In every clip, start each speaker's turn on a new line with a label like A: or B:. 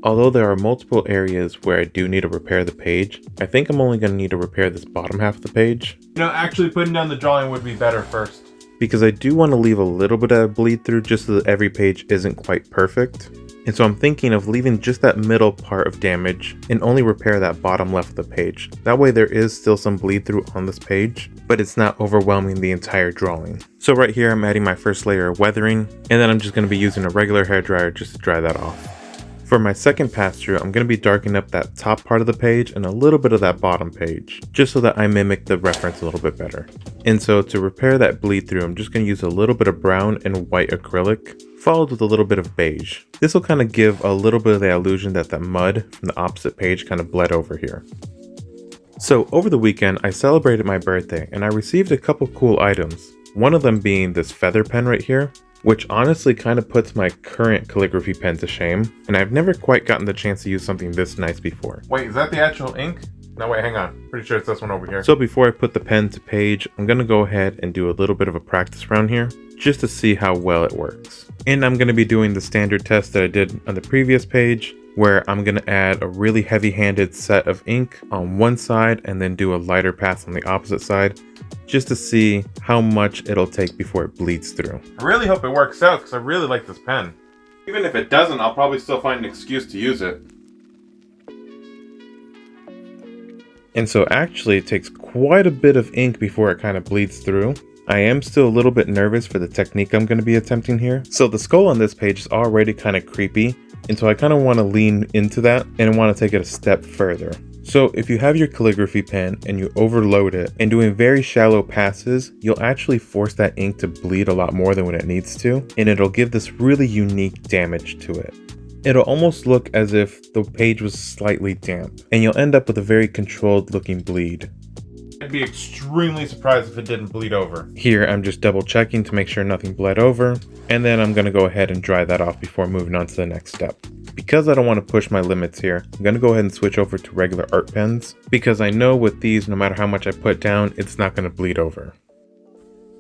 A: Although there are multiple areas where I do need to repair the page, I think I'm only going to need to repair this bottom half of the page.
B: Actually putting down the drawing would be better first.
A: Because I do want to leave a little bit of bleed through just so that every page isn't quite perfect. And so I'm thinking of leaving just that middle part of damage and only repair that bottom left of the page. That way there is still some bleed through on this page, but it's not overwhelming the entire drawing. So right here I'm adding my first layer of weathering, and then I'm just going to be using a regular hairdryer just to dry that off. For my second pass through, I'm going to be darkening up that top part of the page and a little bit of that bottom page, just so that I mimic the reference a little bit better. And so to repair that bleed through, I'm just going to use a little bit of brown and white acrylic, followed with a little bit of beige. This will kind of give a little bit of the illusion that the mud from the opposite page kind of bled over here. So over the weekend, I celebrated my birthday and I received a couple cool items. One of them being this feather pen right here, which honestly kind of puts my current calligraphy pen to shame, and I've never quite gotten the chance to use something this nice before.
B: Wait, is that the actual ink? No, wait, hang on. Pretty sure it's this one over here.
A: So before I put the pen to page, I'm going to go ahead and do a little bit of a practice round here, just to see how well it works. And I'm going to be doing the standard test that I did on the previous page, where I'm going to add a really heavy-handed set of ink on one side and then do a lighter pass on the opposite side, just to see how much it'll take before it bleeds through.
B: I really hope it works out because I really like this pen. Even if it doesn't, I'll probably still find an excuse to use it.
A: And so actually it takes quite a bit of ink before it kind of bleeds through. I am still a little bit nervous for the technique I'm going to be attempting here. So the skull on this page is already kind of creepy, and so I kind of want to lean into that and I want to take it a step further. So if you have your calligraphy pen and you overload it and doing very shallow passes, you'll actually force that ink to bleed a lot more than what it needs to, and it'll give this really unique damage to it. It'll almost look as if the page was slightly damp, and you'll end up with a very controlled looking bleed.
B: I'd be extremely surprised if it didn't bleed over.
A: Here I'm just double checking to make sure nothing bled over, and then I'm going to go ahead and dry that off before moving on to the next step. Because I don't want to push my limits here, I'm going to go ahead and switch over to regular art pens, because I know with these, no matter how much I put down, it's not going to bleed over.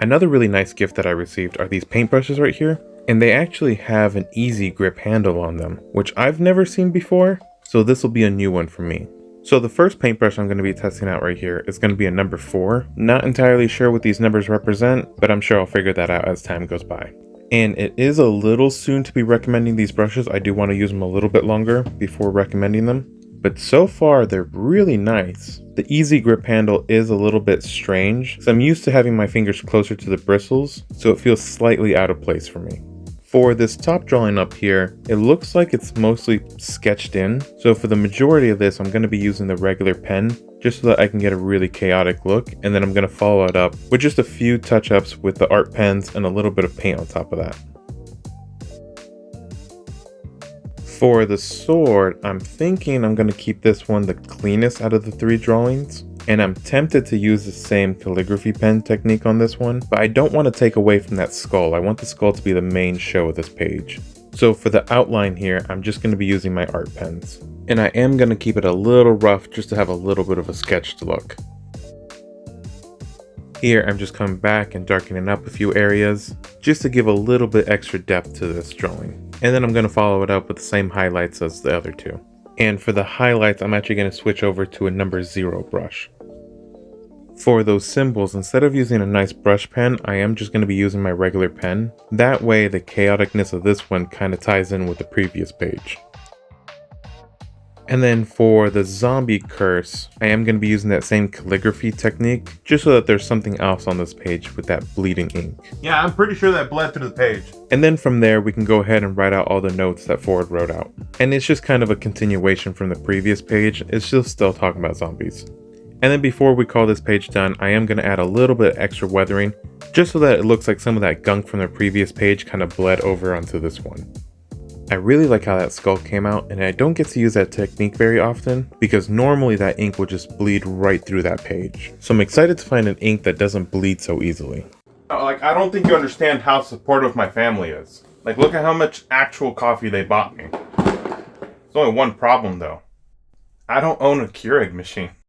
A: Another really nice gift that I received are these paintbrushes right here, and they actually have an easy grip handle on them, which I've never seen before, so this will be a new one for me. So the first paintbrush I'm going to be testing out right here is going to be a number 4. Not entirely sure what these numbers represent, but I'm sure I'll figure that out as time goes by. And it is a little soon to be recommending these brushes. I do want to use them a little bit longer before recommending them. But so far, they're really nice. The easy grip handle is a little bit strange, so I'm used to having my fingers closer to the bristles, so it feels slightly out of place for me. For this top drawing up here, it looks like it's mostly sketched in. So for the majority of this, I'm going to be using the regular pen just so that I can get a really chaotic look. And then I'm going to follow it up with just a few touch-ups with the art pens and a little bit of paint on top of that. For the sword, I'm thinking I'm going to keep this one the cleanest out of the 3 drawings. And I'm tempted to use the same calligraphy pen technique on this one, but I don't want to take away from that skull. I want the skull to be the main show of this page. So for the outline here, I'm just going to be using my art pens. And I am going to keep it a little rough just to have a little bit of a sketched look. Here I'm just coming back and darkening up a few areas, just to give a little bit extra depth to this drawing. And then I'm going to follow it up with the same highlights as the other 2. And for the highlights, I'm actually going to switch over to a number 0 brush. For those symbols, instead of using a nice brush pen, I am just going to be using my regular pen. That way, the chaoticness of this one kind of ties in with the previous page. And then for the zombie curse, I am going to be using that same calligraphy technique, just so that there's something else on this page with that bleeding ink.
B: Yeah, I'm pretty sure that bled through the page.
A: And then from there, we can go ahead and write out all the notes that Ford wrote out. And it's just kind of a continuation from the previous page. It's just still talking about zombies. And then before we call this page done, I am going to add a little bit of extra weathering, just so that it looks like some of that gunk from the previous page kind of bled over onto this one. I really like how that skull came out, and I don't get to use that technique very often, because normally that ink will just bleed right through that page. So I'm excited to find an ink that doesn't bleed so easily.
B: Like, I don't think you understand how supportive my family is. Like, look at how much actual coffee they bought me. There's only one problem, though. I don't own a Keurig machine.